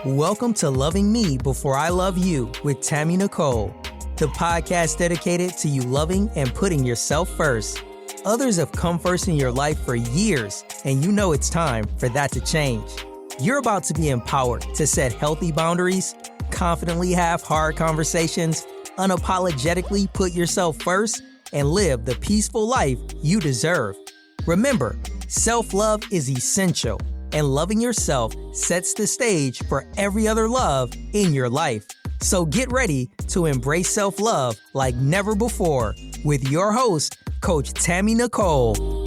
Welcome to Loving Me Before I Love You with Tammy Nicole, the podcast dedicated to you loving and putting yourself first. Others have come first in your life for years, and you know it's time for that to change. You're about to be empowered to set healthy boundaries, confidently have hard conversations, unapologetically put yourself first, and live the peaceful life you deserve. Remember, self-love is essential, and loving yourself sets the stage for every other love in your life. So get ready to embrace self-love like never before with your host, Coach Tammy Nicole.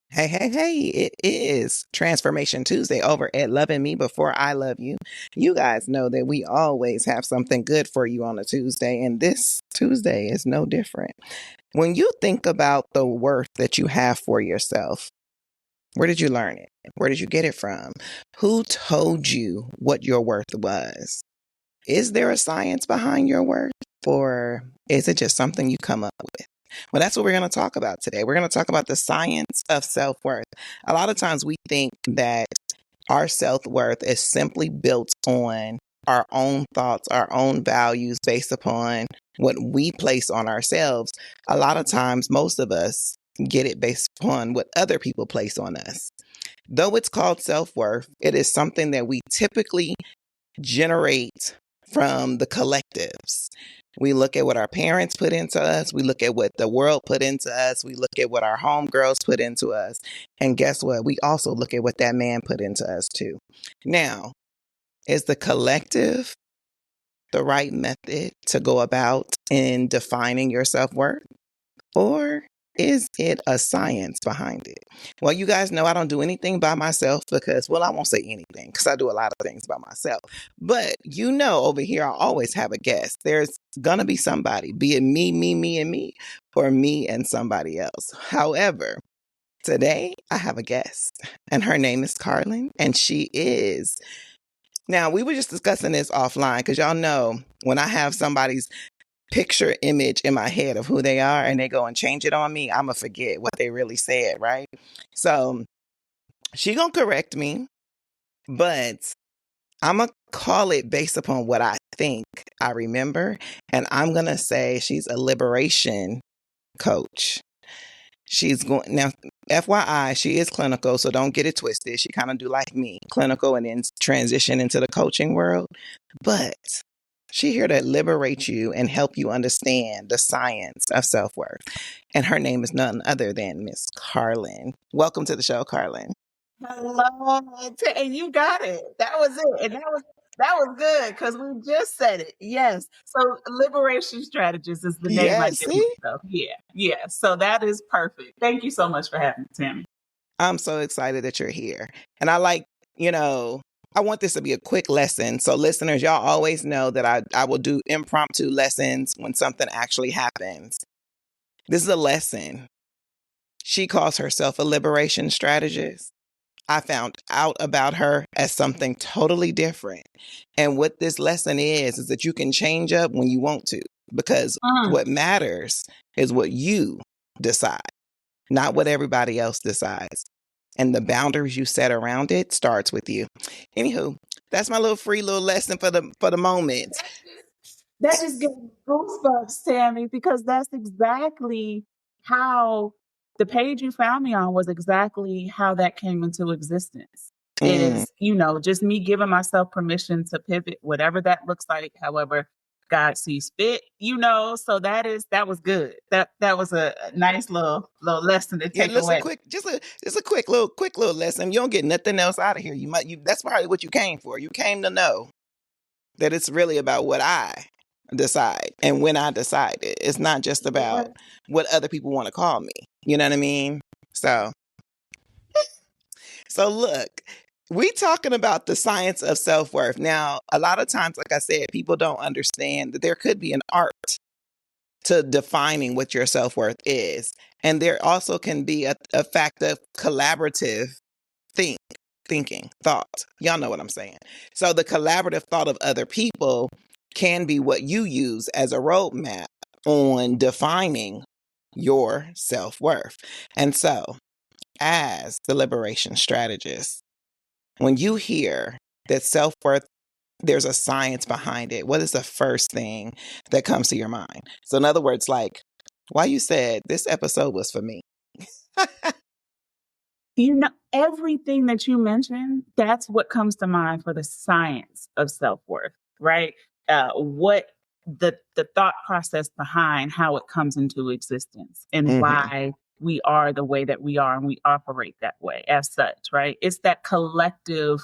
Hey, it is Transformation Tuesday over at Loving Me Before I Love You. You guys know that we always have something good for you on a Tuesday, and this Tuesday is no different. When you think about the worth that you have for yourself, where did you learn it? Where did you get it from? Who told you what your worth was? Is there a science behind your worth, or is it just something you come up with? Well, that's what we're going to talk about today. We're going to talk about the science of self-worth. A lot of times we think that our self-worth is simply built on our own thoughts, our own values based upon what we place on ourselves. A lot of times, most of us get it based upon what other people place on us. Though it's called self-worth, it is something that we typically generate from the collectives. We look at what our parents put into us. We look at what the world put into us. We look at what our homegirls put into us. And guess what? We also look at what that man put into us too. Now, is the collective the right method to go about in defining your self-worth? Or is it a science behind it? Well, you guys know I don't do anything by myself because, well, I won't say anything because I do a lot of things by myself. But you know, over here, I always have a guest. There's going to be somebody, be it me, and me, or me and somebody else. However, today I have a guest, and her name is Karlyn, and she is... Now, we were just discussing this offline because y'all know when I have somebody's picture image in my head of who they are and they go and change it on me, I'm going to forget what they really said, right? So she going to correct me, but I'm going to call it based upon what I think I remember. And I'm going to say she's a liberation coach. She's going now, FYI, she is clinical, so don't get it twisted. She kind of do like me, clinical and then transition into the coaching world. But she's here to liberate you and help you understand the science of self-worth. And her name is none other than Miss Karlyn. Welcome to the show, Karlyn. Hello, and you got it. That was it, and that was good because we just said it. Yes. So liberation strategist is the name I give myself. Yeah. So that is perfect. Thank you so much for having me, Tammy. I'm so excited that you're here, and I like, I want this to be a quick lesson. So listeners, y'all always know that I will do impromptu lessons when something actually happens. This is a lesson. She calls herself a liberation strategist. I found out about her as something totally different. And what this lesson is that you can change up when you want to, because what matters is what you decide, not what everybody else decides. And the boundaries you set around it starts with you. Anywho, that's my little free little lesson for the moment. That just gives me goosebumps, Tammy, because that's exactly how the page you found me on was exactly how that came into existence. Is, just me giving myself permission to pivot, whatever that looks like, however God sees fit, so that was good. That was a nice little lesson to take away. Just a quick little lesson. You don't get nothing else out of here. That's probably what you came for. You came to know that it's really about what I decide and when I decide it. It's not just about what other people want to call me. You know what I mean? So look, we talking about the science of self-worth. Now, a lot of times, like I said, people don't understand that there could be an art to defining what your self-worth is. And there also can be a fact of collaborative thought. Y'all know what I'm saying. So the collaborative thought of other people can be what you use as a roadmap on defining your self-worth. And so as the liberation strategist, when you hear that self-worth, there's a science behind it, what is the first thing that comes to your mind? So in other words, like, why you said this episode was for me. Everything that you mentioned, that's what comes to mind for the science of self-worth, right? What the thought process behind how it comes into existence and why we are the way that we are and we operate that way as such, right? It's that collective,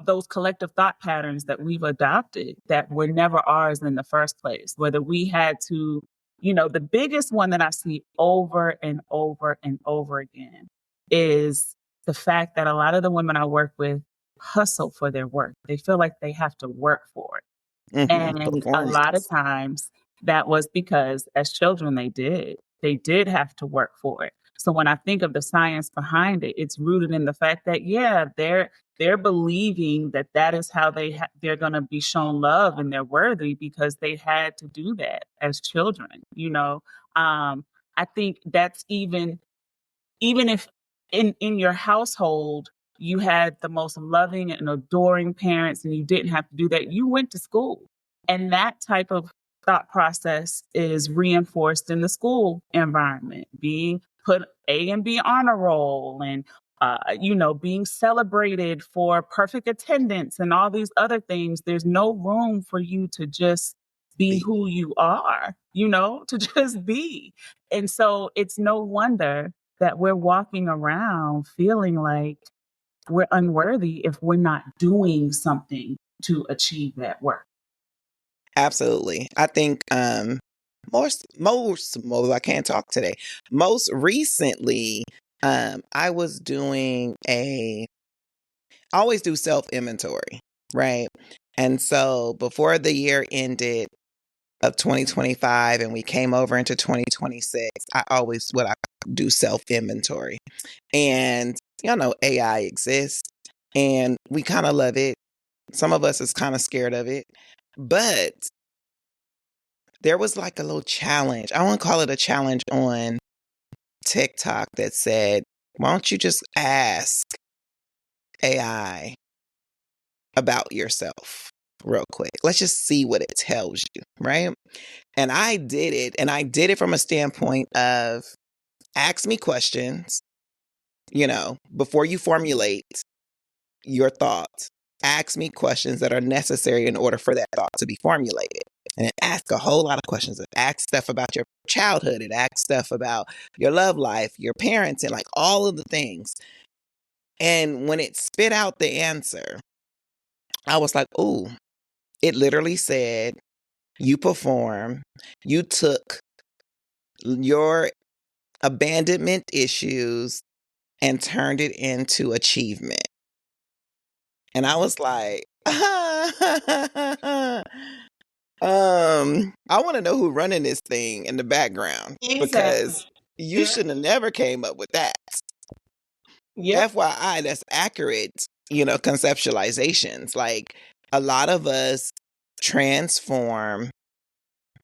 those collective thought patterns that we've adopted that were never ours in the first place, whether we had to, the biggest one that I see over and over and over again is the fact that a lot of the women I work with hustle for their work. They feel like they have to work for it. And a lot of times that was because as children, they did have to work for it. So when I think of the science behind it, it's rooted in the fact that, yeah, they're believing that that is how they're going to be shown love and they're worthy because they had to do that as children. I think that's even if in your household, you had the most loving and adoring parents and you didn't have to do that, you went to school. And that type of thought process is reinforced in the school environment, being put A and B honor roll and, being celebrated for perfect attendance and all these other things. There's no room for you to just be who you are, to just be. And so it's no wonder that we're walking around feeling like we're unworthy if we're not doing something to achieve that work. Absolutely. I think most I can't talk today. Most recently, I was doing I always do self-inventory, right? And so before the year ended of 2025 and we came over into 2026, I do self-inventory. And y'all know AI exists and we kind of love it. Some of us is kind of scared of it. But there was like a little challenge. I want to call it a challenge on TikTok that said, why don't you just ask AI about yourself real quick? Let's just see what it tells you, right? And I did it. And I did it from a standpoint of ask me questions, before you formulate your thoughts, ask me questions that are necessary in order for that thought to be formulated. And it asks a whole lot of questions. It asks stuff about your childhood. It asks stuff about your love life, your parents, and like all of the things. And when it spit out the answer, I was like, ooh, it literally said, you perform, you took your abandonment issues and turned it into achievement. And I was like, I want to know who's running this thing in the background because you shouldn't have never came up with that. Yep. FYI, that's accurate, conceptualizations. Like a lot of us transform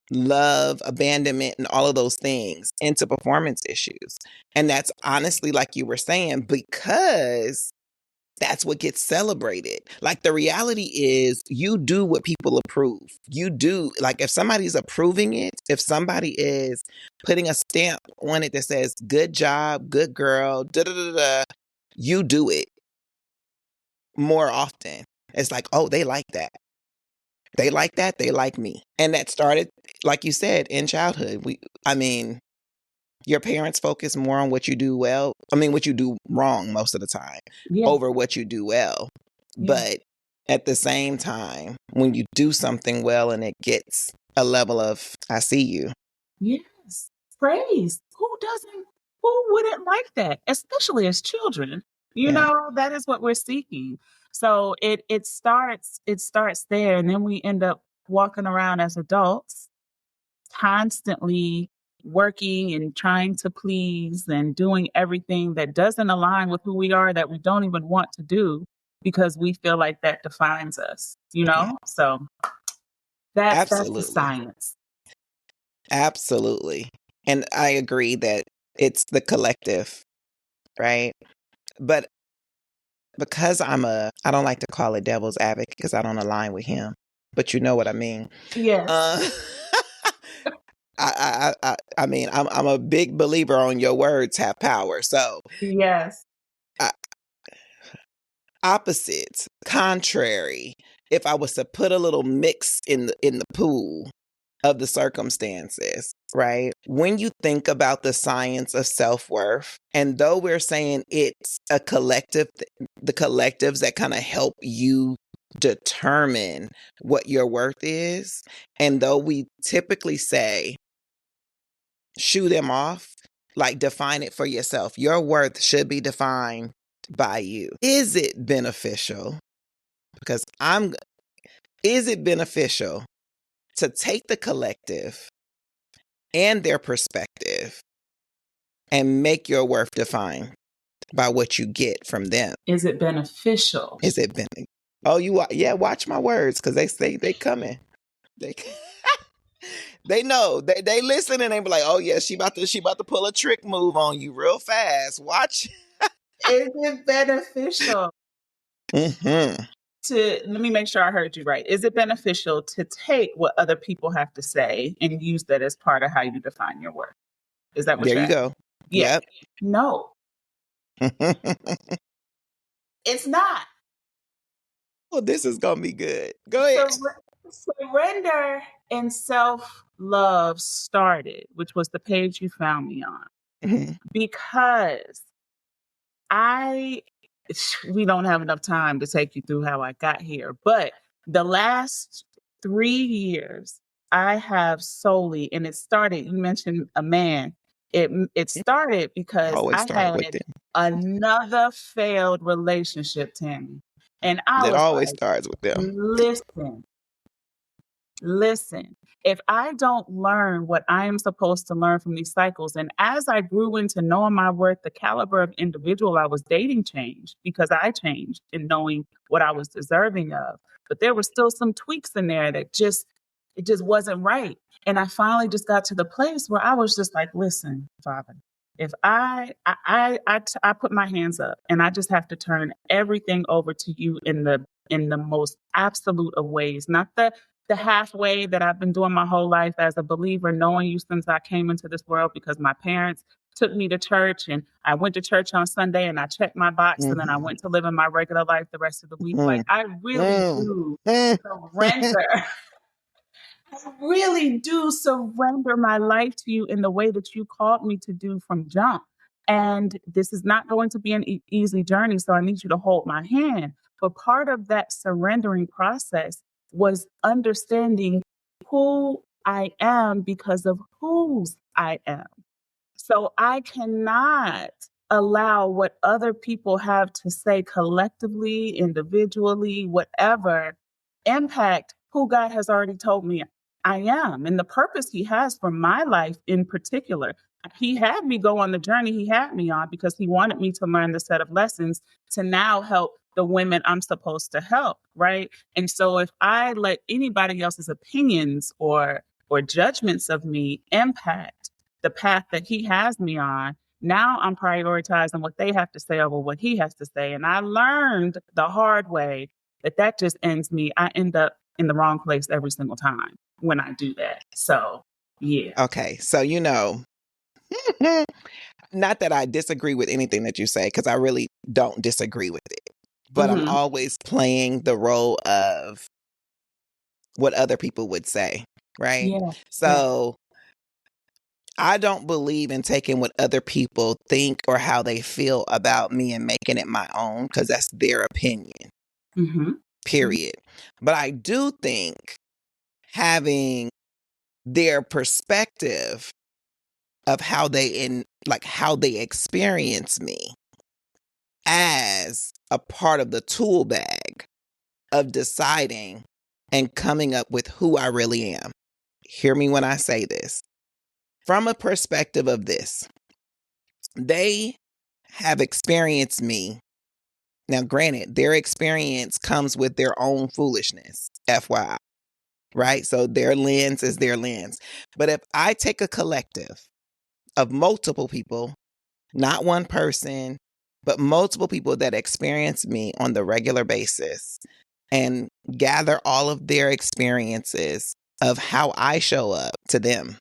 love, abandonment, and all of those things into performance issues. And that's honestly, like you were saying, because that's what gets celebrated. Like the reality is you do what people approve. You do, like if somebody's approving it, if somebody is putting a stamp on it that says good job, good girl, da da da da, you do it more often. It's like, oh, they like that. They like that. They like me. And that started, like you said, in childhood. Your parents focus more on what you do well. What you do wrong most of the time over what you do well. Yeah. But at the same time, when you do something well and it gets a level of, I see you. Yes. Praise. Who wouldn't like that? Especially as children. That is what we're seeking. So it starts there. And then we end up walking around as adults, constantly working and trying to please and doing everything that doesn't align with who we are, that we don't even want to do because we feel like that defines us, Yeah. So that's the science. Absolutely. And I agree that It's the collective, right? But because I don't like to call it devil's advocate because I don't align with him, but you know what I mean. Yes. I mean, I'm a big believer on your words have power. So Yes. opposites, contrary. If I was to put a little mix in the pool of the circumstances, right? When you think about the science of self-worth, and though we're saying it's a collective, the collectives that kind of help you determine what your worth is, and though we typically say, shoo them off, like define it for yourself. Your worth should be defined by you. Is it beneficial? Because is it beneficial to take the collective and their perspective and make your worth defined by what you get from them? Is it beneficial? Is it Oh, yeah, watch my words because they coming. They they know. They listen and they be like, oh yeah, she about to pull a trick move on you real fast. Watch. Is it beneficial Mm-hmm. let me make sure I heard you right. Is it beneficial to take what other people have to say and use that as part of how you define your worth? Is that what There you're you go. Yeah. Yep. No, it's not. Well, this is gonna be good. Go ahead. Surrender and self-love started, which was the page you found me on, Mm-hmm. because we don't have enough time to take you through how I got here, but the last 3 years I have solely, and it started, you mentioned a man. It started because Always I start with had them. another failed relationship, Tammy. And I It was always like, starts with them. listen, if I don't learn what I am supposed to learn from these cycles, and as I grew into knowing my worth, the caliber of individual I was dating changed because I changed in knowing what I was deserving of. But there were still some tweaks in there that it just wasn't right. And I finally just got to the place where I was just like, listen, Father, if I put my hands up and I just have to turn everything over to you in the most absolute of ways, not the halfway that I've been doing my whole life as a believer, knowing you since I came into this world because my parents took me to church and I went to church on Sunday and I checked my box and then I went to live in my regular life the rest of the week. Like I really do surrender. I really do surrender my life to you in the way that you called me to do from jump. And this is not going to be an easy journey. So I need you to hold my hand. But part of that surrendering process was understanding who I am because of whose I am. So I cannot allow what other people have to say collectively, individually, whatever, impact who God has already told me I am and the purpose He has for my life in particular. He had me go on the journey He had me on because He wanted me to learn the set of lessons to now help the women I'm supposed to help, right? And so if I let anybody else's opinions or judgments of me impact the path that He has me on, now I'm prioritizing what they have to say over what He has to say. And I learned the hard way that just ends me. I end up in the wrong place every single time when I do that. So, yeah. Okay. So, not that I disagree with anything that you say, because I really don't disagree with it. But I'm always playing the role of what other people would say, right? Yeah. So I don't believe in taking what other people think or how they feel about me and making it my own, because that's their opinion, period. But I do think having their perspective of how they experience me as a part of the tool bag of deciding and coming up with who I really am. Hear me when I say this. From a perspective of this, they have experienced me. Now, granted, their experience comes with their own foolishness, FYI, right? So their lens is their lens. But if I take a collective of multiple people, not one person, but multiple people that experience me on the regular basis and gather all of their experiences of how I show up to them.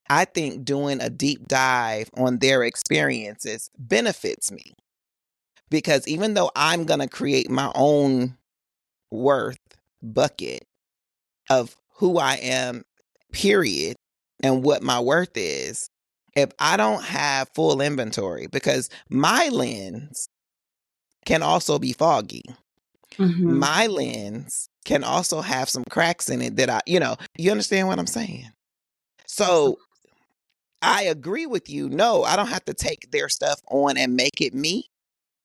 I think doing a deep dive on their experiences benefits me because even though I'm going to create my own worth bucket of who I am, period, and what my worth is, if I don't have full inventory, because my lens can also be foggy. Mm-hmm. My lens can also have some cracks in it that you understand what I'm saying? So I agree with you. No, I don't have to take their stuff on and make it me.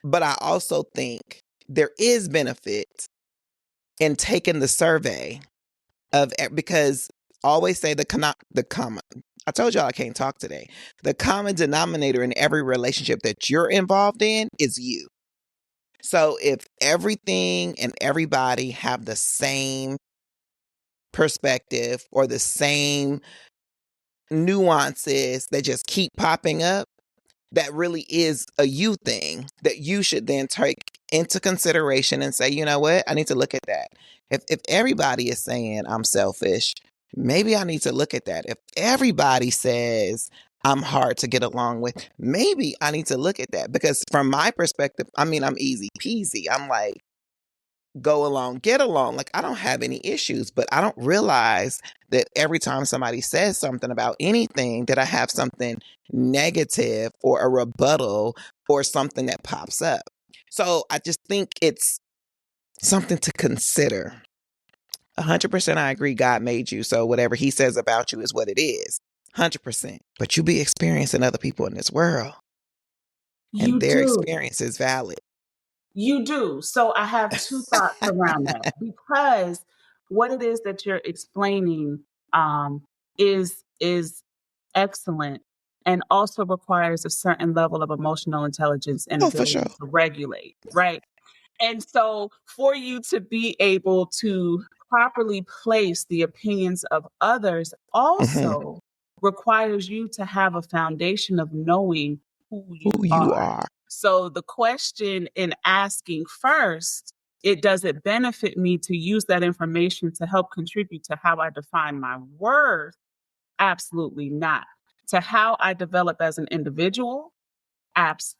But I also think there is benefit in taking the survey because always say the common. I told y'all I can't talk today. The common denominator in every relationship that you're involved in is you. So if everything and everybody have the same perspective or the same nuances that just keep popping up, that really is a you thing that you should then take into consideration and say, you know what, I need to look at that. If everybody is saying I'm selfish, maybe I need to look at that. If everybody says I'm hard to get along with, maybe I need to look at that. Because from my perspective, I mean, I'm easy peasy. I'm like, go along, get along. Like, I don't have any issues, but I don't realize that every time somebody says something about anything, that I have something negative or a rebuttal or something that pops up. So I just think it's something to consider. 100% I agree God made you. So whatever he says about you is what it is. 100%. But you be experiencing other people in this world. You And their do. experience is valid. You do. So I have two thoughts around that because what it is that you're explaining is excellent and also requires a certain level of emotional intelligence and Oh, for ability sure. to regulate, right? And so for you to be able to properly place the opinions of others also requires you to have a foundation of knowing who you Who you are. are. So the question in asking first, does it benefit me to use that information to help contribute to how I define my worth? Absolutely not. To how I develop as an individual? Apps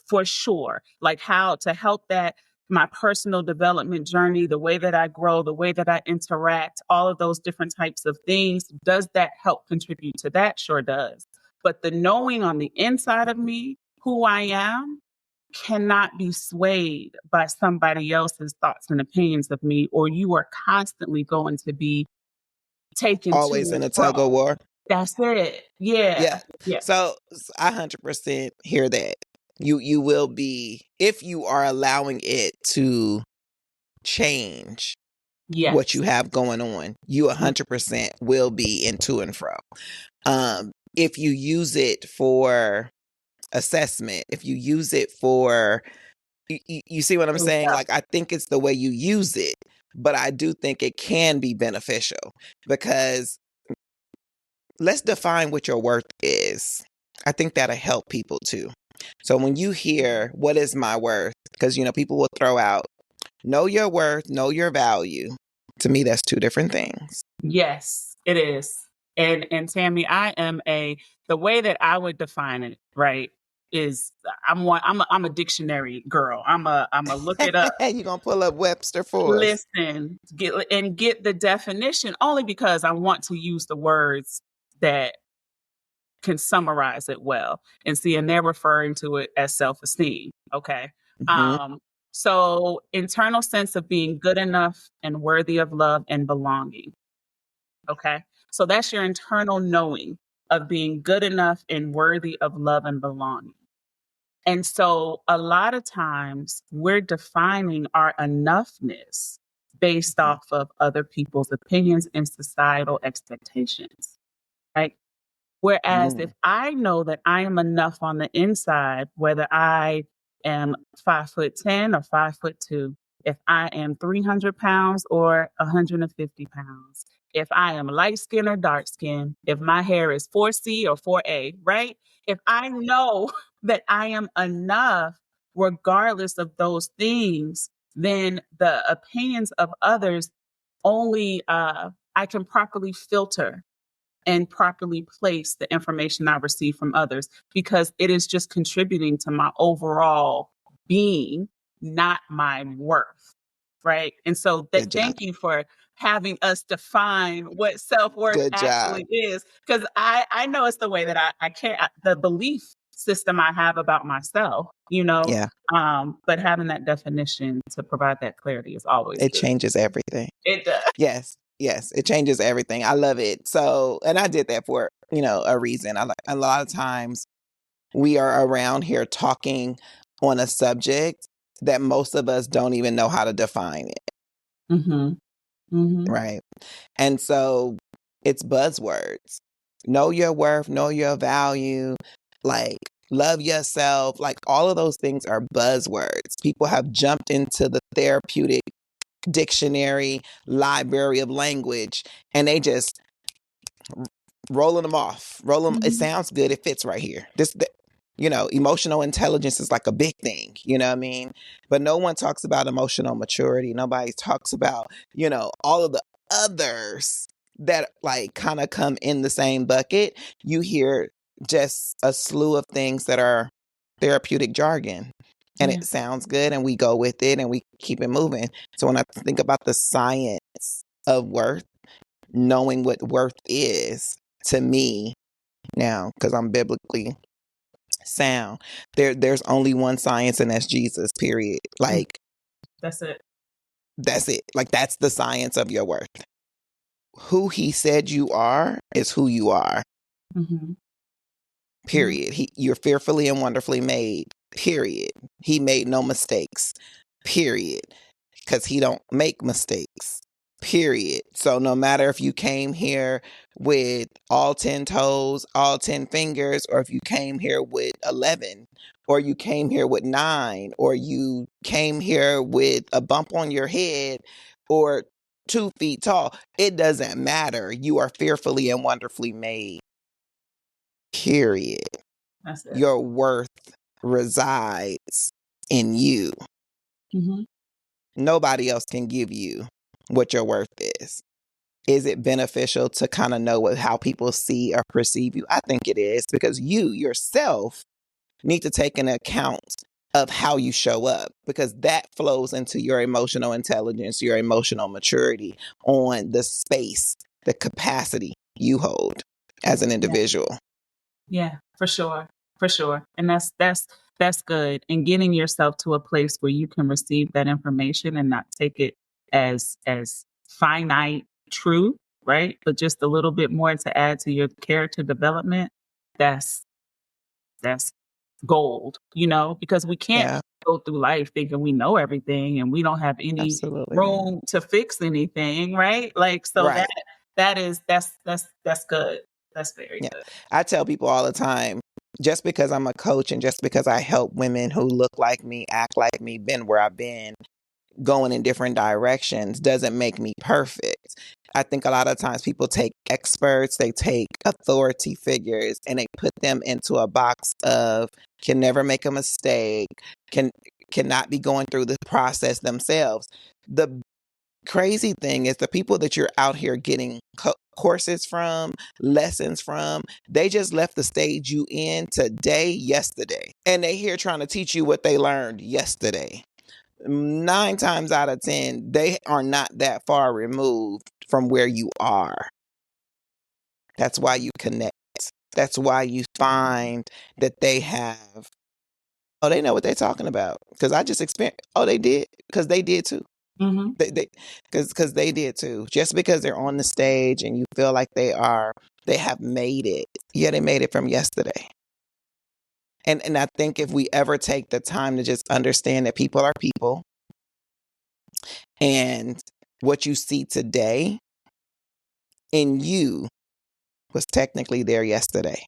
for sure. Like how to help that my personal development journey, the way that I grow, the way that I interact, all of those different types of things. Does that help contribute to that? Sure does. But the knowing on the inside of me, who I am, cannot be swayed by somebody else's thoughts and opinions of me, or you are constantly going to be taken to Always and in a tug of fro. war. That's it. Yeah. Yeah. Yeah. So I 100% hear that. You will be, if you are allowing it to change what Yes. you have going on, you 100% will be in to and fro. If you use it for assessment, if you use it for, you see what I'm saying? Like, I think it's the way you use it, but I do think it can be beneficial because let's define what your worth is. I think that'll help people too. So when you hear, what is my worth? Because, people will throw out, know your worth, know your value. To me, that's two different things. Yes, it is. And Tammy, the way that I would define it, right, is I'm a dictionary girl. I'm a look it up. You're going to pull up Webster for us. Listen, get the definition only because I want to use the words that can summarize it well. And see, and they're referring to it as self-esteem. Okay. Mm-hmm. So internal sense of being good enough and worthy of love and belonging. Okay. So that's your internal knowing of being good enough and worthy of love and belonging. And so a lot of times we're defining our enoughness based off of other people's opinions and societal expectations, right? Whereas if I know that I am enough on the inside, whether I am 5'10" or 5'2", if I am 300 pounds or 150 pounds, if I am light skin or dark skin, if my hair is 4C or 4A, right? If I know that I am enough, regardless of those things, then the opinions of others only I can properly filter and properly place the information I receive from others because it is just contributing to my overall being, not my worth. Right. And so Good job. thank you for having us define what self-worth Good job. actually is. Because I know it's the way that I can't, the belief system I have about myself, Yeah. But having that definition to provide that clarity is always It good. changes everything. It does. Yes, it changes everything. I love it. So, and I did that for, a reason. A lot of times we are around here talking on a subject that most of us don't even know how to define it. Mm-hmm. Mm-hmm. Right. And so it's buzzwords. Know your worth, know your value, like love yourself. Like all of those things are buzzwords. People have jumped into the therapeutic dictionary, library of language, and they just rolling them off. It sounds good. It fits right here. Emotional intelligence is like a big thing, you know what I mean? But no one talks about emotional maturity. Nobody talks about, all of the others that like kind of come in the same bucket. You hear just a slew of things that are therapeutic jargon. And it sounds good and we go with it and we keep it moving. So when I think about the science of worth, knowing what worth is to me now, because I'm biblically sound, there's only one science and that's Jesus, period. Like that's it. Like that's the science of your worth. Who he said you are is who you are. Mm-hmm. Period. You're fearfully and wonderfully made. Period. He made no mistakes. Period. Because he don't make mistakes. Period. So no matter if you came here with all 10 toes, all 10 fingers, or if you came here with 11, or you came here with 9, or you came here with a bump on your head, or 2 feet tall, it doesn't matter. You are fearfully and wonderfully made. Period. That's it. Your worth resides in you. Mm-hmm. Nobody else can give you what your worth is. Is it beneficial to kind of know how people see or perceive you? I think it is, because you yourself need to take an account of how you show up, because that flows into your emotional intelligence, your emotional maturity on the space, the capacity you hold as an individual. Yeah, for sure. For sure. And that's good. And getting yourself to a place where you can receive that information and not take it as finite true, right? But just a little bit more to add to your character development. That's gold, because we can't go through life thinking we know everything and we don't have any room to fix anything, right? Like, so right. that's good. That's very good. I tell people all the time, just because I'm a coach and just because I help women who look like me, act like me, been where I've been, going in different directions, doesn't make me perfect. I think a lot of times people take experts, they take authority figures, and they put them into a box of can never make a mistake, cannot be going through the process themselves. The crazy thing is the people that you're out here getting courses from, lessons from, they just left the stage you in yesterday. And they here trying to teach you what they learned yesterday. 9 times out of 10, they are not that far removed from where you are. That's why you connect. That's why you find that they have, they know what they're talking about. Because I just experienced, they did, because they did too. Mm-hmm. Because they did too. Just because they're on the stage and you feel like they have made it. Yeah, they made it from yesterday. And I think if we ever take the time to just understand that people are people, and what you see today in you was technically there yesterday.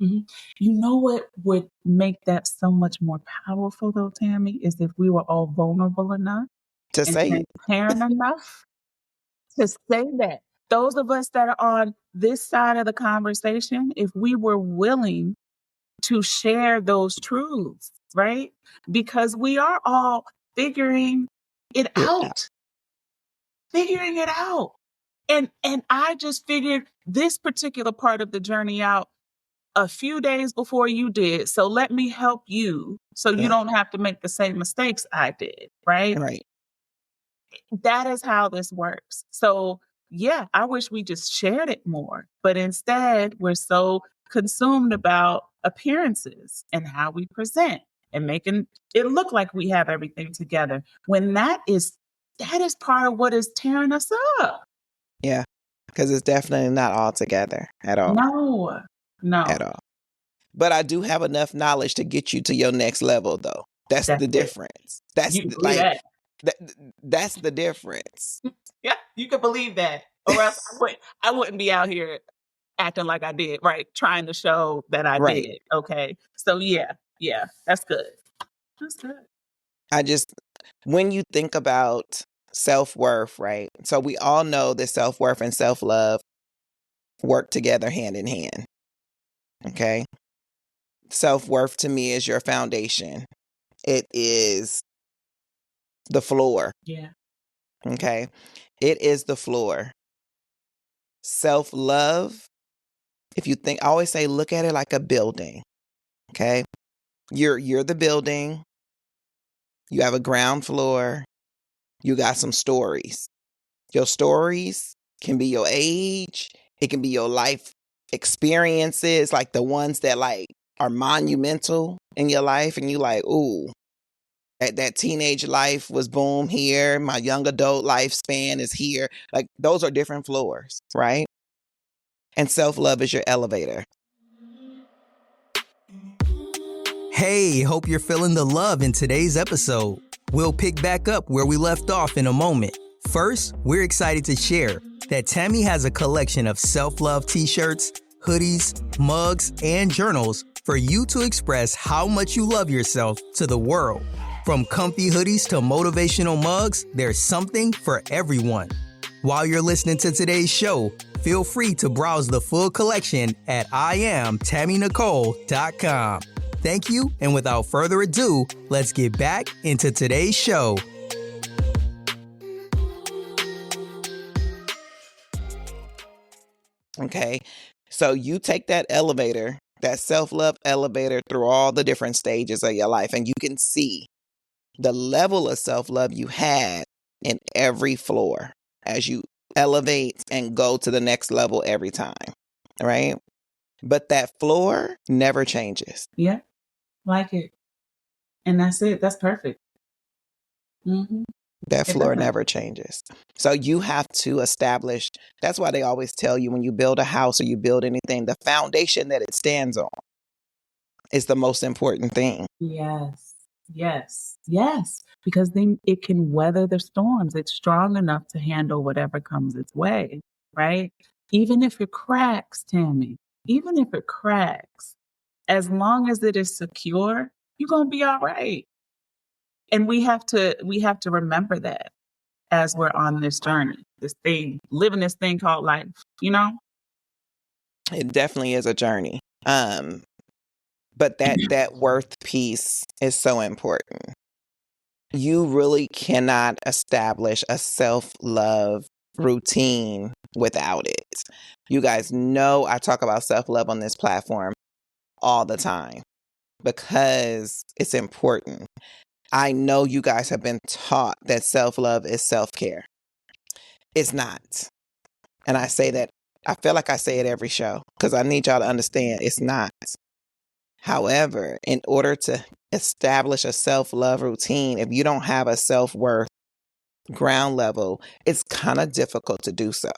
Mm-hmm. You know what would make that so much more powerful, though, Tammy, is if we were all vulnerable enough To and say it. transparent enough to say that. Those of us that are on this side of the conversation, if we were willing to share those truths, right? Because we are all figuring it out, figuring it out. And I just figured this particular part of the journey out a few days before you did. So let me help you so you don't have to make the same mistakes I did, right? Right. That is how this works. So yeah, I wish we just shared it more, but instead we're so consumed about appearances and how we present and making it look like we have everything together when that is part of what is tearing us up. Yeah. Because it's definitely not all together at all. No. At all. But I do have enough knowledge to get you to your next level, though. That's the difference. That's that's the difference. Yeah, you can believe that. Or else I wouldn't be out here acting like I did, right? Trying to show that I did. Okay. So yeah, that's good. That's good. When you think about self-worth, right? So we all know that self-worth and self-love work together hand in hand. Okay. Self-worth to me is your foundation. It is the floor. Yeah. Okay. It is the floor. Self-love, if you think, I always say, look at it like a building. Okay. You're the building. You have a ground floor. You got some stories. Your stories can be your age. It can be your life experiences, like the ones that like are monumental in your life. And you like, ooh, that teenage life was boom here. My young adult lifespan is here. Like those are different floors, right? And self-love is your elevator. Hey, hope you're feeling the love in today's episode. We'll pick back up where we left off in a moment. First, we're excited to share that Tammy has a collection of self-love t-shirts, hoodies, mugs, and journals for you to express how much you love yourself to the world. From comfy hoodies to motivational mugs, there's something for everyone. While you're listening to today's show, feel free to browse the full collection at IamTammyNicole.com. Thank you, and without further ado, let's get back into today's show. Okay, so you take that elevator, that self-love elevator through all the different stages of your life, and you can see the level of self-love you had in every floor as you elevate and go to the next level every time, right? But that floor never changes. Yeah, like it. And that's it. That's perfect. Mm-hmm. That floor never changes. So you have to establish, that's why they always tell you when you build a house or you build anything, the foundation that it stands on is the most important thing. Yes. Because then it can weather the storms. It's strong enough to handle whatever comes its way, right? Even if it cracks, Tammy, even if it cracks, as long as it is secure, you're going to be all right. And we have to remember that as we're on this journey, this thing, living this thing called life, you know? It definitely is a journey. But that worth piece is so important. You really cannot establish a self-love routine without it. You guys know I talk about self-love on this platform all the time because it's important. I know you guys have been taught that self-love is self-care. It's not. And I say that, I feel like I say it every show because I need y'all to understand it's not. However, in order to establish a self-love routine, if you don't have a self-worth ground level, it's kind of difficult to do so.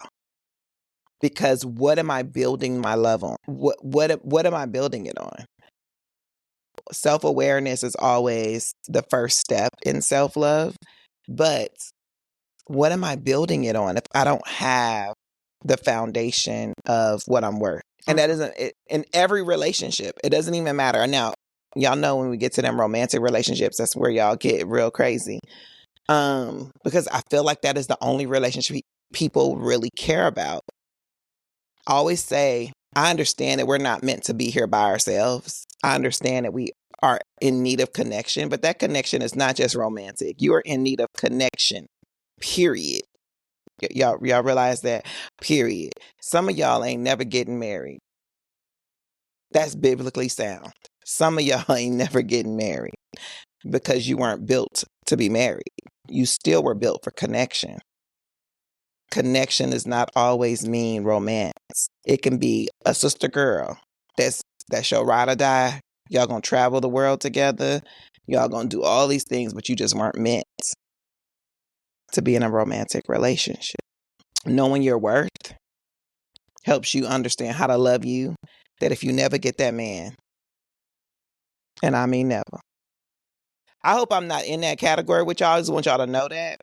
Because what am I building my love on? What am I building it on? Self-awareness is always the first step in self-love, but what am I building it on if I don't have the foundation of what I'm worth? And that isn't in every relationship. It doesn't even matter. Now, y'all know when we get to them romantic relationships, that's where y'all get real crazy. Because I feel like that is the only relationship people really care about. I always say, I understand that we're not meant to be here by ourselves. I understand that we are in need of connection, but that connection is not just romantic. You are in need of connection, period. Y'all realize that? Period. Some of y'all ain't never getting married. That's biblically sound. Some of y'all ain't never getting married because you weren't built to be married. You still were built for connection. Connection does not always mean romance. It can be a sister girl that's your ride or die. Y'all gonna travel the world together. Y'all gonna do all these things, but you just weren't meant to be in a romantic relationship. Knowing your worth helps you understand how to love you. That if you never get that man, and I mean never. I hope I'm not in that category with y'all. I just want y'all to know that.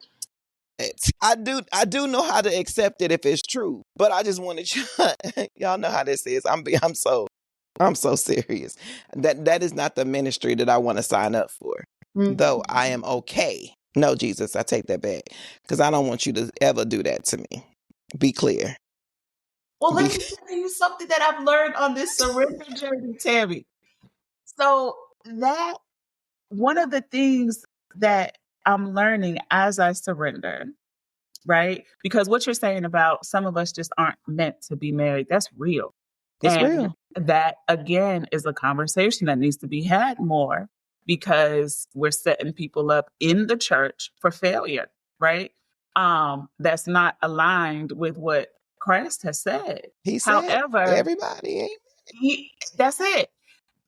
I do know how to accept it if it's true, but I just wanted y'all know how this is. I'm so serious. That is not the ministry that I want to sign up for. Mm-hmm. Though I am okay. No, Jesus, I take that back because I don't want you to ever do that to me. Be clear. Well, let me tell you something that I've learned on this surrender journey, Tammy. So that one of the things that I'm learning as I surrender, right? Because what you're saying about some of us just aren't meant to be married, that's real. It's And real. that, again, is a conversation that needs to be had more because we're setting people up in the church for failure, right? That's not aligned with what Christ has said. He said, However, everybody ain't. that's it.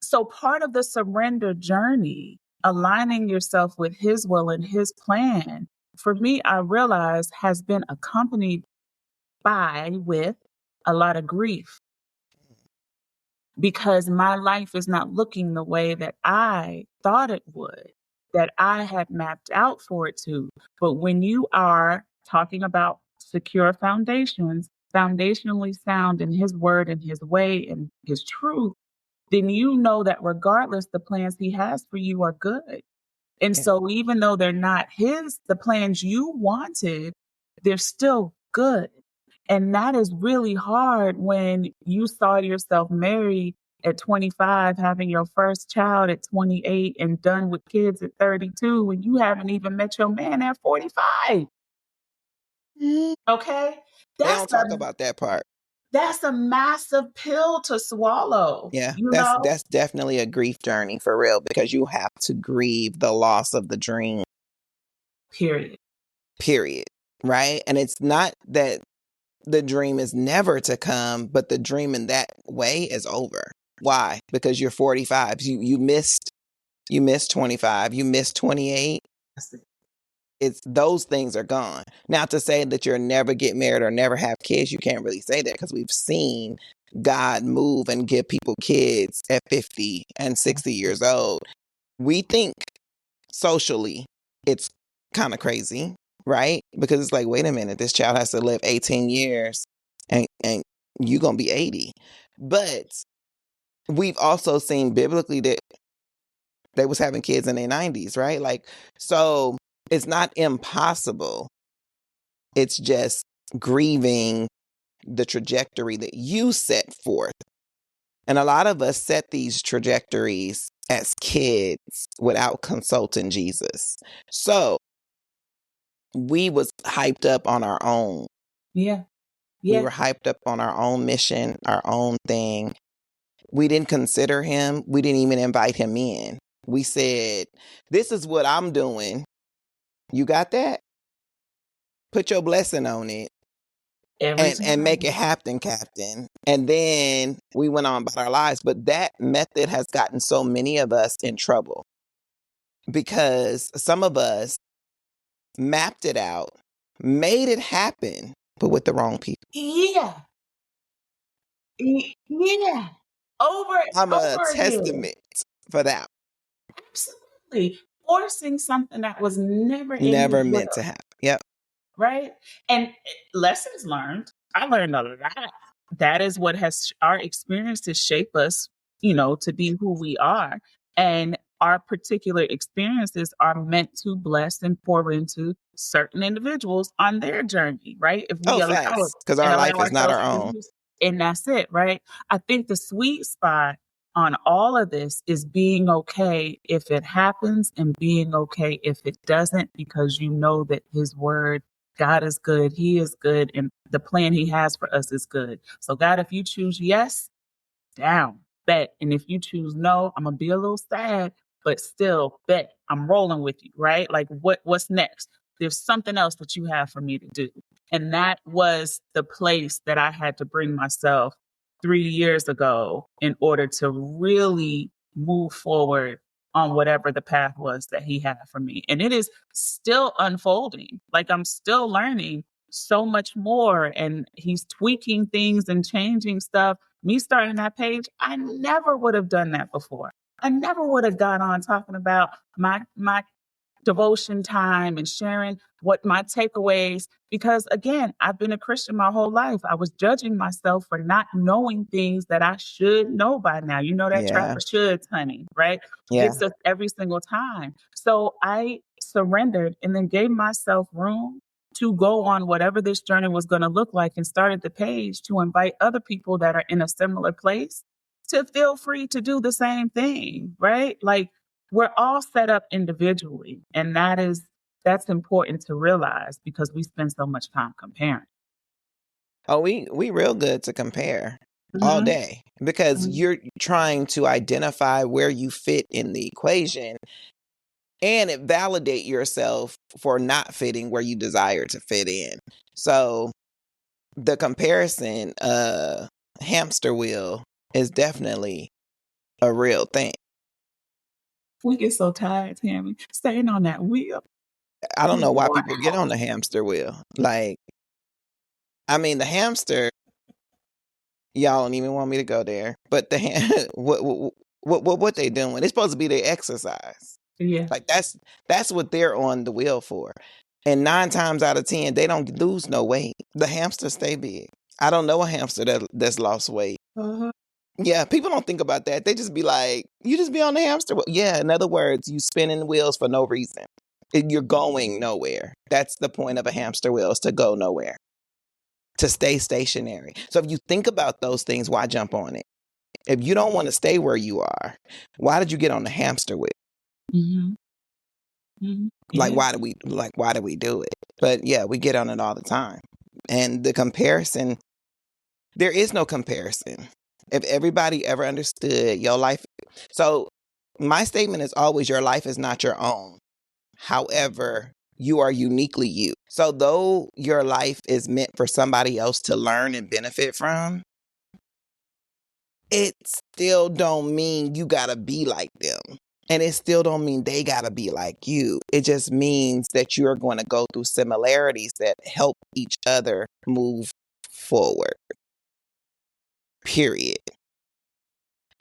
So part of the surrender journey, aligning yourself with his will and his plan, for me, I realize has been accompanied with a lot of grief because my life is not looking the way that I thought it would, that I had mapped out for it to. But when you are talking about secure foundations, foundationally sound in his word and his way and his truth, then you know that regardless, the plans he has for you are good. And so even though they're not the plans you wanted, they're still good. And that is really hard when you saw yourself married at 25, having your first child at 28 and done with kids at 32 when you haven't even met your man at 45. Okay? They don't talk about that part. That's a massive pill to swallow. Yeah, you that's know? that's definitely a grief journey for real because you have to grieve the loss of the dream. Period. Right? And it's not that the dream is never to come, but the dream in that way is over. Why? Because you're 45. You missed 25. You missed 28. It's those things are gone. Now to say that you'll never get married or never have kids, you can't really say that because we've seen God move and give people kids at 50 and 60 years old. We think socially it's kind of crazy, right? Because it's like, wait a minute, this child has to live 18 years and you're going to be 80. But we've also seen biblically that they was having kids in their 90s, right? Like, so it's not impossible. It's just grieving the trajectory that you set forth. And a lot of us set these trajectories as kids without consulting Jesus. So we was hyped up on our own. Yeah. We were hyped up on our own mission, our own thing. We didn't consider him. We didn't even invite him in. We said, this is what I'm doing. You got that? Put your blessing on it. And make it happen, Captain. And then we went on about our lives. But that method has gotten so many of us in trouble because some of us mapped it out, made it happen, but with the wrong people. Yeah. Yeah. I'm a testament for that. Absolutely. Forcing something that was never meant to happen. Yep. Right. And lessons learned. I learned a lot. That is what our experiences shape us, to be who we are. And our particular experiences are meant to bless and pour into certain individuals on their journey, right? If we Oh, allow facts. it Because and our allow life is not ourselves our to own. use, and that's it, right? I think the sweet spot on all of this is being okay if it happens and being okay if it doesn't, because you know that his word, God is good, he is good, and the plan he has for us is good. So God, if you choose yes, down, bet. And if you choose no, I'm gonna be a little sad, but still bet. I'm rolling with you, right? Like what's next? There's something else that you have for me to do. And that was the place that I had to bring myself 3 years ago in order to really move forward on whatever the path was that he had for me. And it is still unfolding. Like I'm still learning so much more, and he's tweaking things and changing stuff. Me starting that page, I never would have done that before. I never would have got on talking about my devotion time and sharing what my takeaways, because again, I've been a Christian my whole life. I was judging myself for not knowing things that I should know by now. You know that trap Yeah. of shoulds, honey, right? Yeah. Gets us every single time. So I surrendered and then gave myself room to go on whatever this journey was going to look like, and started the page to invite other people that are in a similar place to feel free to do the same thing, right? Like we're all set up individually, and that's important to realize because we spend so much time comparing. Oh, we real good to compare all Mm-hmm. day because Mm-hmm. you're trying to identify where you fit in the equation, and it validate yourself for not fitting where you desire to fit in. So the comparison hamster wheel is definitely a real thing. We get so tired, Tammy, staying on that wheel. I don't know why Lord. people get on the hamster wheel. Like, I mean, the hamster, y'all don't even want me to go there, but what they doing? It's supposed to be their exercise. Yeah. Like that's what they're on the wheel for. And 9 times out of 10, they don't lose no weight. The hamster stay big. I don't know a hamster that's lost weight. Uh-huh. Yeah, people don't think about that. They just be like, you just be on the hamster wheel. Yeah, in other words, you spinning wheels for no reason. You're going nowhere. That's the point of a hamster wheel, is to go nowhere, to stay stationary. So if you think about those things, why jump on it? If you don't want to stay where you are, why did you get on the hamster wheel? Mm-hmm. Mm-hmm. Like, Yeah. why do we do it? But yeah, we get on it all the time. And the comparison, there is no comparison. If everybody ever understood your life. So my statement is always, your life is not your own. However, you are uniquely you. So though your life is meant for somebody else to learn and benefit from, it still don't mean you gotta be like them. And it still don't mean they gotta be like you. It just means that you're going to go through similarities that help each other move forward. Period.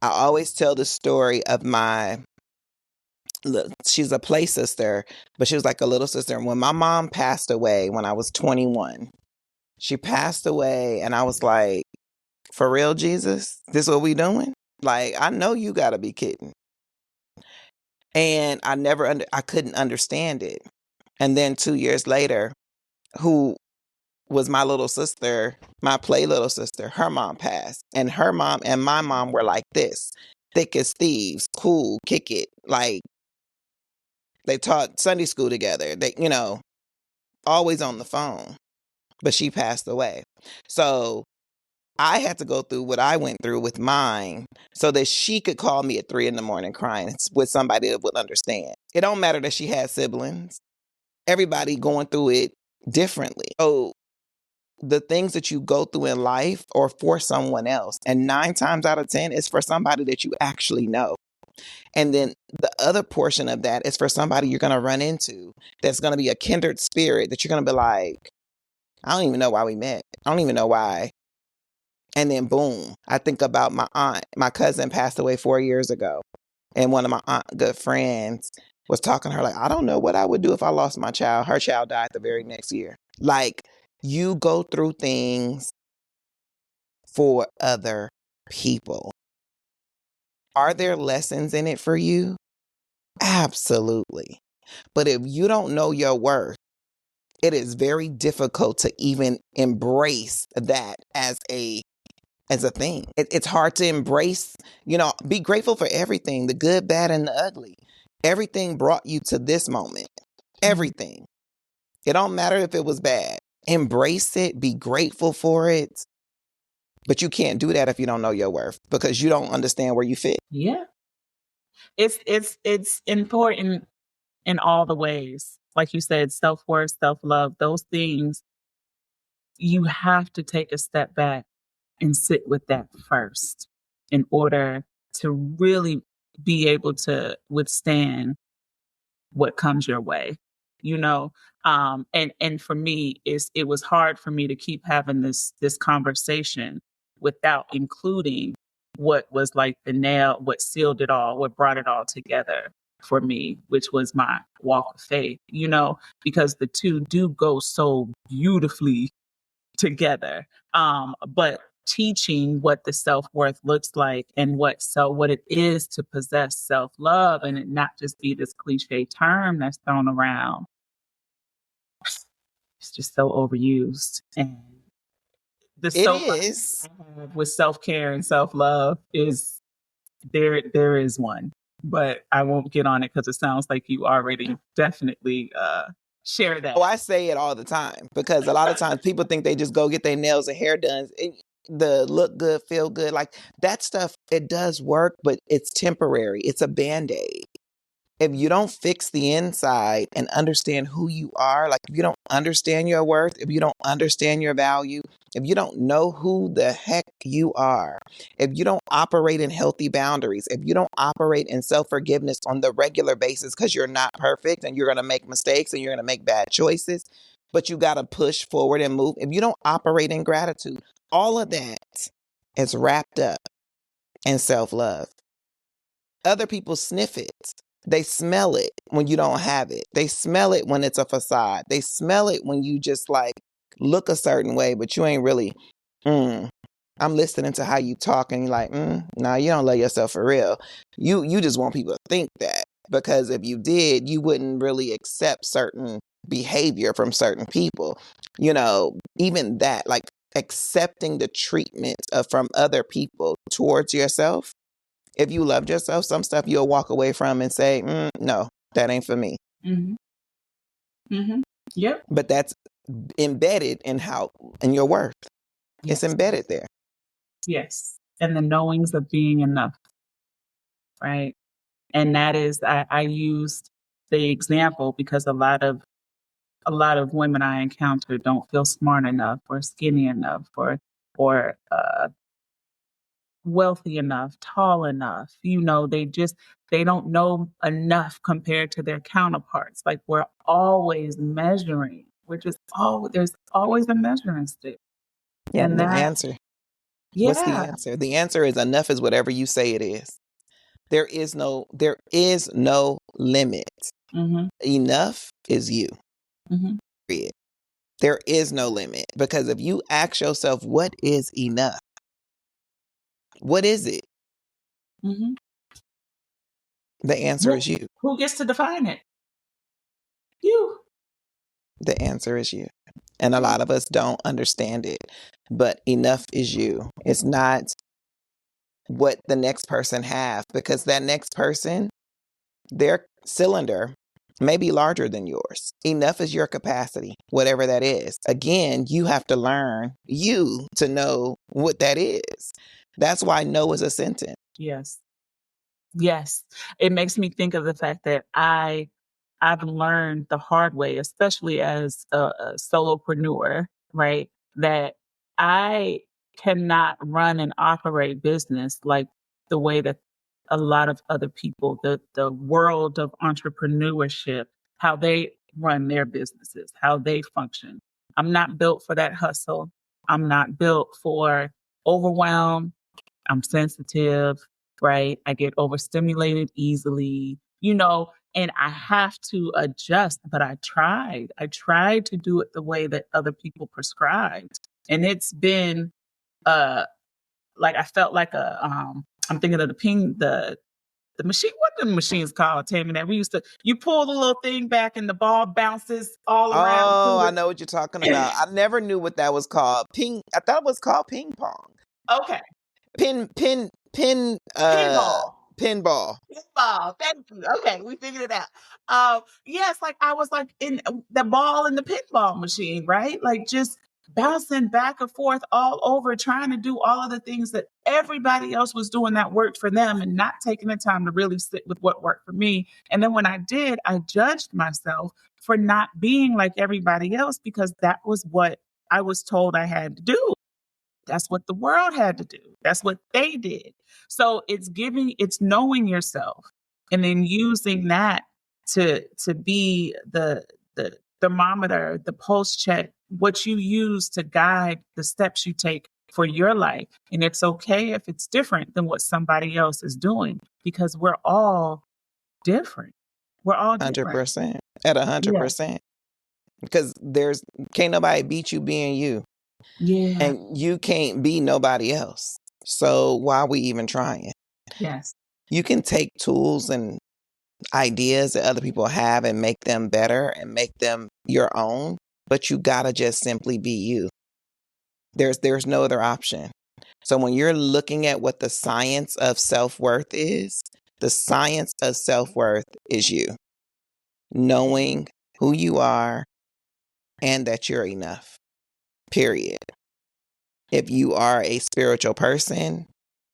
I always tell the story of she's a play sister, but she was like a little sister. And when my mom passed away when I was 21, she passed away and I was like, for real, Jesus? This what we doing? Like, I know you gotta be kidding. And I couldn't understand it. And then 2 years later, who was my little sister, my play little sister, her mom passed. And her mom and my mom were like this, thick as thieves, cool, kick it. Like, they taught Sunday school together. They, always on the phone. But she passed away. So I had to go through what I went through with mine so that she could call me at 3 a.m. crying with somebody that would understand. It don't matter that she had siblings. Everybody going through it differently. So the things that you go through in life are for someone else. And 9 times out of 10, it's for somebody that you actually know. And then the other portion of that is for somebody you're going to run into that's going to be a kindred spirit that you're going to be like, I don't even know why we met. I don't even know why. And then boom, I think about my aunt. My cousin passed away 4 years ago. And one of my good friends was talking to her like, I don't know what I would do if I lost my child. Her child died the very next year. Like, you go through things for other people. Are there lessons in it for you? Absolutely. But if you don't know your worth, it is very difficult to even embrace that as a thing. It's hard to embrace, be grateful for everything, the good, bad, and the ugly. Everything brought you to this moment. Everything. It don't matter if it was bad. Embrace it, be grateful for it. But you can't do that if you don't know your worth because you don't understand where you fit. Yeah. It's important in all the ways. Like you said, self-worth, self-love, those things, you have to take a step back and sit with that first in order to really be able to withstand what comes your way, you know. And for me, it was hard for me to keep having this conversation without including what was like the nail, what sealed it all, what brought it all together for me, which was my walk of faith, because the two do go so beautifully together. But teaching what the self-worth looks like and what it is to possess self-love, and it not just be this cliche term that's thrown around. It's just so overused. And the It soap is. I have with self-care and self-love is there is one, but I won't get on it because it sounds like you already definitely share that. Oh, I say it all the time because a lot of times people think they just go get their nails and hair done. The look good, feel good, like that stuff, it does work, but it's temporary. It's a Band-Aid. If you don't fix the inside and understand who you are, like if you don't understand your worth, if you don't understand your value, if you don't know who the heck you are, if you don't operate in healthy boundaries, if you don't operate in self-forgiveness on the regular basis, because you're not perfect and you're going to make mistakes and you're going to make bad choices, but you got to push forward and move. If you don't operate in gratitude, all of that is wrapped up in self-love. Other people sniff it. They smell it when you don't have it. They smell it when it's a facade. They smell it when you just like look a certain way, but you ain't really, I'm listening to how you talk and you're like, no, you don't love yourself for real. You just want people to think that, because if you did, you wouldn't really accept certain behavior from certain people. Even that, like accepting the treatment from other people towards yourself. If you loved yourself, some stuff you'll walk away from and say, no, that ain't for me. Mm-hmm. Mm-hmm. Yep. But that's embedded in your worth. Yes. It's embedded there. Yes. And the knowings of being enough. Right. And that is, I used the example because a lot of women I encounter don't feel smart enough or skinny enough or wealthy enough, tall enough. They don't know enough compared to their counterparts. Like we're always measuring. There's always a measuring stick. Yeah, And the that, answer. yeah. What's the answer? The answer is enough is whatever you say it is. There is no limit. Mm-hmm. Enough is you. Mm-hmm. Period. There is no limit, because if you ask yourself, what is enough? What is it? Mm-hmm. The answer is you. Who gets to define it? You. The answer is you. And a lot of us don't understand it, but enough is you. It's not what the next person have, because that next person, their cylinder may be larger than yours. Enough is your capacity, whatever that is. Again, you have to learn you to know what that is. That's why no is a sentence. Yes. Yes. It makes me think of the fact that I've learned the hard way, especially as a solopreneur, right? That I cannot run and operate business like the way that a lot of other people, the world of entrepreneurship, how they run their businesses, how they function. I'm not built for that hustle. I'm not built for overwhelm. I'm sensitive, right? I get overstimulated easily, and I have to adjust. But I tried to do it the way that other people prescribed. And it's been like I felt like I'm thinking of the the machine. What the machine's called, Tammy? That we used to. You pull the little thing back, and the ball bounces all around. Oh, I know what you're talking about. I never knew what that was called. I thought it was called ping pong. Okay. Pinball. Pinball. Pinball. Pinball. Thank you. Okay, we figured it out. Yes, like I was like in the ball in the pinball machine, right? Like just bouncing back and forth all over, trying to do all of the things that everybody else was doing that worked for them and not taking the time to really sit with what worked for me. And then when I did, I judged myself for not being like everybody else because that was what I was told I had to do. That's what the world had to do. That's what they did. So it's knowing yourself and then using that to be the thermometer, the pulse check, what you use to guide the steps you take for your life. And it's okay if it's different than what somebody else is doing because we're all different. We're all different. 100%. At 100%. Because can't nobody beat you being you. Yeah. And you can't be nobody else. So why are we even trying? Yes. You can take tools and ideas that other people have and make them better and make them your own, but you gotta just simply be you. There's no other option. So when you're looking at what the science of self-worth is, the science of self-worth is you. Knowing who you are and that you're enough. Period. If you are a spiritual person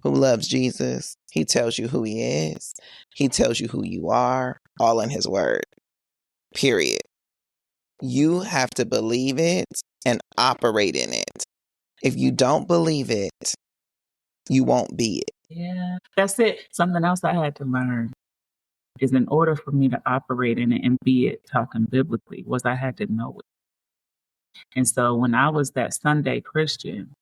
who loves Jesus, he tells you who he is. He tells you who you are, all in his word. Period. You have to believe it and operate in it. If you don't believe it, you won't be it. Yeah, that's it. Something else I had to learn is in order for me to operate in it and be it, talking biblically, was I had to know it. And so when I was that Sunday Christian,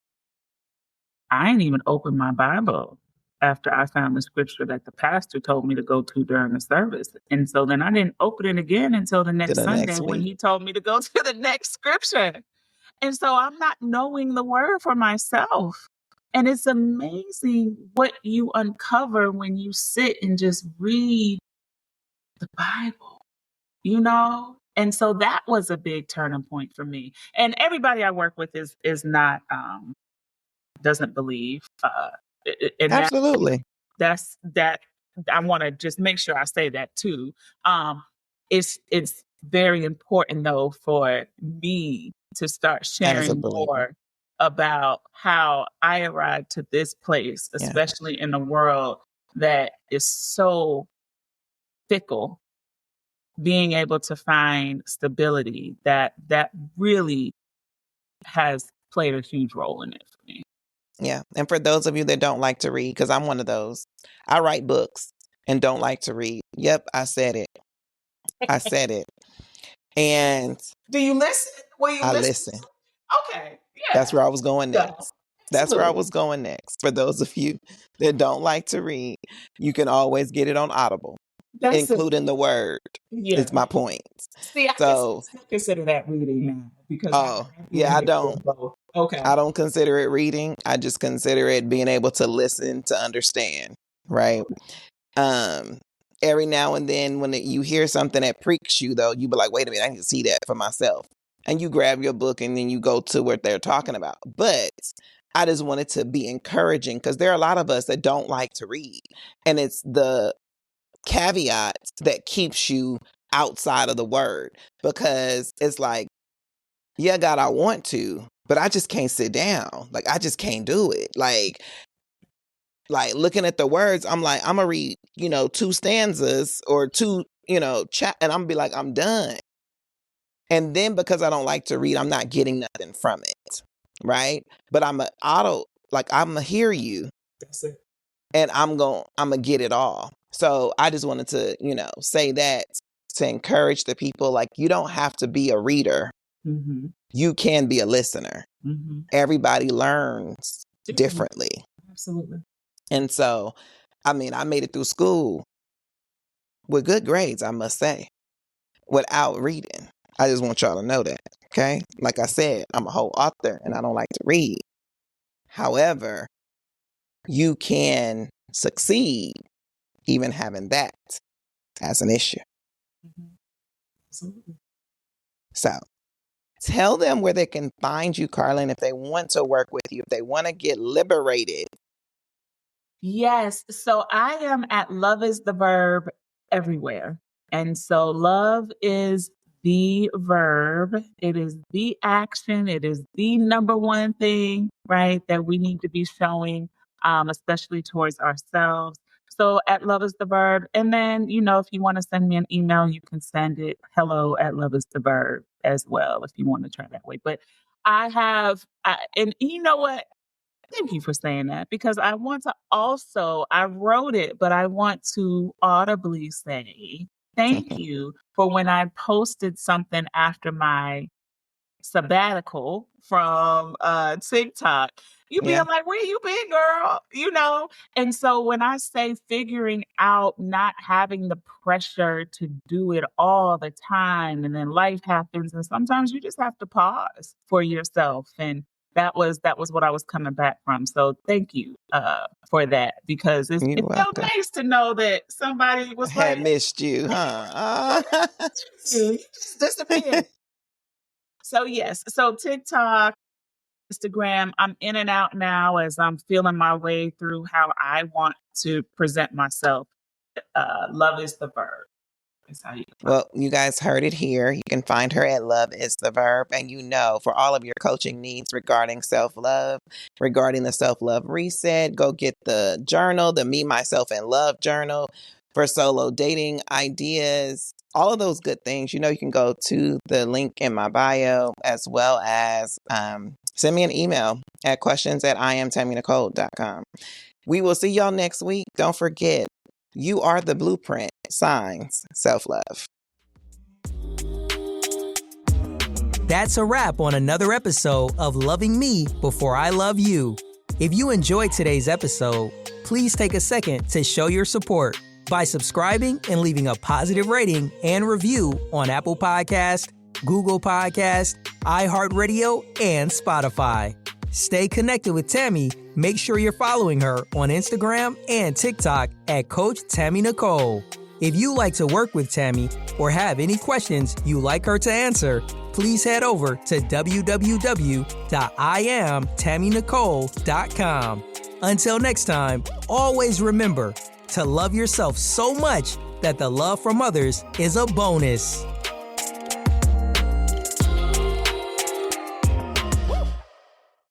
I didn't even open my Bible after I found the scripture that the pastor told me to go to during the service. And so then I didn't open it again until the next Sunday when he told me to go to the next scripture. And so I'm not knowing the word for myself. And it's amazing what you uncover when you sit and just read the Bible, you know? And so that was a big turning point for me. And everybody I work with is not doesn't believe. And Absolutely. that's I want to just make sure I say that too. It's very important though for me to start sharing more about how I arrived to this place, especially in a world that is so fickle. Being able to find stability that really has played a huge role in it for me. Yeah. And for those of you that don't like to read, because I'm one of those, I write books and don't like to read. Yep, I said it. I said it. And do you listen? I listen. Okay. Yeah. That's where I was going next. That's where I was going next. For those of you that don't like to read, you can always get it on Audible, including the word. Yeah. It's my point. See, I still consider that reading now because I don't. Okay. I don't consider it reading. I just consider it being able to listen to understand, right? Every now and then when you hear something that pricks you, though, you be like, wait a minute, I need to see that for myself. And you grab your book and then you go to what they're talking about. But I just wanted to be encouraging because there are a lot of us that don't like to read. And it's the caveats that keeps you outside of the word because it's like, yeah, God, I want to, but I just can't sit down. Like, I just can't do it. Like looking at the words, I'm like, I'm going to read, 2 stanzas or 2, and I'm going to be like, I'm done. And then because I don't like to read, I'm not getting nothing from it. Right. But I'm going to hear you. That's it. And I'm going to get it all. So I just wanted to, say that to encourage the people, like, you don't have to be a reader. Mm-hmm. You can be a listener. Mm-hmm. Everybody learns differently. Absolutely. And so, I made it through school with good grades, I must say, without reading. I just want y'all to know that, okay? Like I said, I'm a whole author and I don't like to read. However, you can succeed even having that as an issue. Mm-hmm. Absolutely. So tell them where they can find you, Karlyn, if they want to work with you, if they want to get liberated. Yes. So I am at Love is the Verb everywhere. And so love is the verb. It is the action. It is the number one thing, right, that we need to be showing, especially towards ourselves. So at Love is the Verb. And then, if you want to send me an email, you can send it hello@Love is the Verb as well, if you want to try that way. But and you know what? Thank you for saying that, because I wrote it, but I want to audibly say thank you for when I posted something after my sabbatical from TikTok. You being Yeah. like, where you been, girl? And so when I say figuring out not having the pressure to do it all the time, and then life happens, and sometimes you just have to pause for yourself. And that was what I was coming back from. So thank you for that, because it You're felt welcome. nice to know that somebody was Had like, missed you, huh? you just disappeared. So yes, so TikTok, Instagram, I'm in and out now as I'm feeling my way through how I want to present myself. Love is the verb. Is how you Well, you guys heard it here. You can find her at Love is the Verb. And for all of your coaching needs regarding self-love, regarding the self-love reset, go get the journal, the Me, Myself, and Love journal for solo dating ideas, all of those good things. You can go to the link in my bio, as well as send me an email at questions@IamTammyNicole.com. We will see y'all next week. Don't forget, you are the blueprint. Signs, self-love. That's a wrap on another episode of Loving Me Before I Love You. If you enjoyed today's episode, please take a second to show your support by subscribing and leaving a positive rating and review on Apple Podcast, Google Podcast, iHeartRadio, and Spotify. Stay connected with Tammy. Make sure you're following her on Instagram and TikTok at Coach Tammy Nicole. If you like to work with Tammy or have any questions you'd like her to answer, please head over to www.IamTammyNicole.com. Until next time, always remember to love yourself so much that the love from others is a bonus.